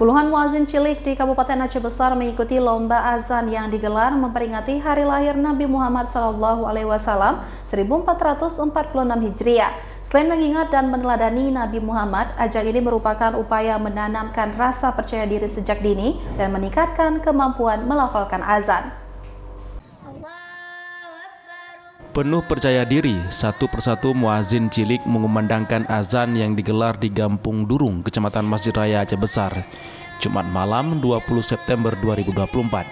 Puluhan muazin cilik di Kabupaten Aceh Besar mengikuti lomba azan yang digelar memperingati hari lahir Nabi Muhammad SAW 1446 Hijriah. Selain mengingat dan meneladani Nabi Muhammad, ajang ini merupakan upaya menanamkan rasa percaya diri sejak dini dan meningkatkan kemampuan melafalkan azan. Penuh percaya diri, satu persatu muazin cilik mengumandangkan azan yang digelar di Gampung Durung, Kecamatan Masjid Raya Aceh Besar, Jumat malam 20 September 2024.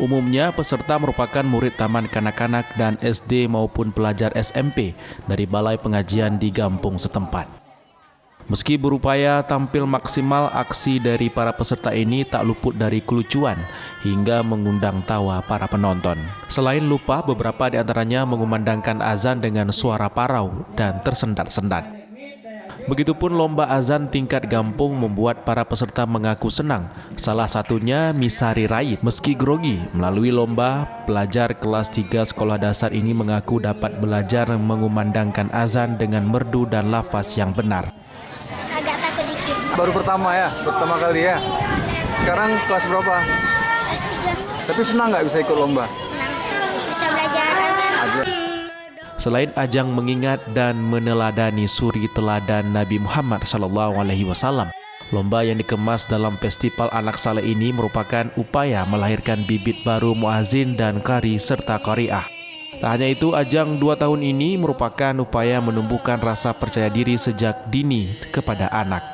Umumnya peserta merupakan murid taman kanak-kanak dan SD maupun pelajar SMP dari balai pengajian di Gampung setempat. Meski berupaya tampil maksimal, aksi dari para peserta ini tak luput dari kelucuan hingga mengundang tawa para penonton. Selain lupa, beberapa di antaranya mengumandangkan azan dengan suara parau dan tersendat-sendat. Begitupun lomba azan tingkat Gampung membuat para peserta mengaku senang. Salah satunya Misari Raid. Meski grogi melalui lomba, pelajar kelas 3 sekolah dasar ini mengaku dapat belajar mengumandangkan azan dengan merdu dan lafaz yang benar. Agak takut dikit. Baru pertama kali ya. Sekarang kelas berapa? Kelas 3. Tapi senang nggak bisa ikut lomba? Senang. Bisa belajar azan. Selain ajang mengingat dan meneladani suri teladan Nabi Muhammad SAW, lomba yang dikemas dalam festival anak saleh ini merupakan upaya melahirkan bibit baru muazin dan qari serta qariah. Tak hanya itu, ajang 2 tahun ini merupakan upaya menumbuhkan rasa percaya diri sejak dini kepada anak.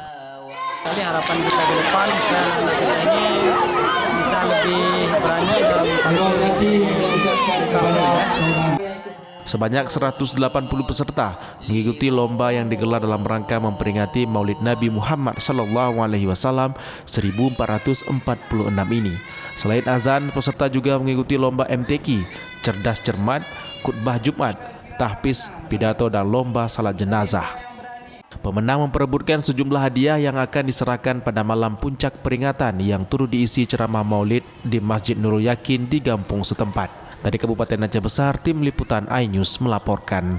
Jadi harapan kita ke depan supaya anak kita ini bisa lebih berani dalam tampil di kampung. Sebanyak 180 peserta mengikuti lomba yang digelar dalam rangka memperingati Maulid Nabi Muhammad SAW 1446 ini. Selain azan, peserta juga mengikuti lomba MTQ, cerdas cermat, khutbah Jumat, tahfiz, pidato dan lomba salat jenazah. Pemenang memperebutkan sejumlah hadiah yang akan diserahkan pada malam puncak peringatan yang turut diisi ceramah Maulid di Masjid Nurul Yakin di Gampung setempat. Dari Kabupaten Aceh Besar, tim liputan iNews melaporkan.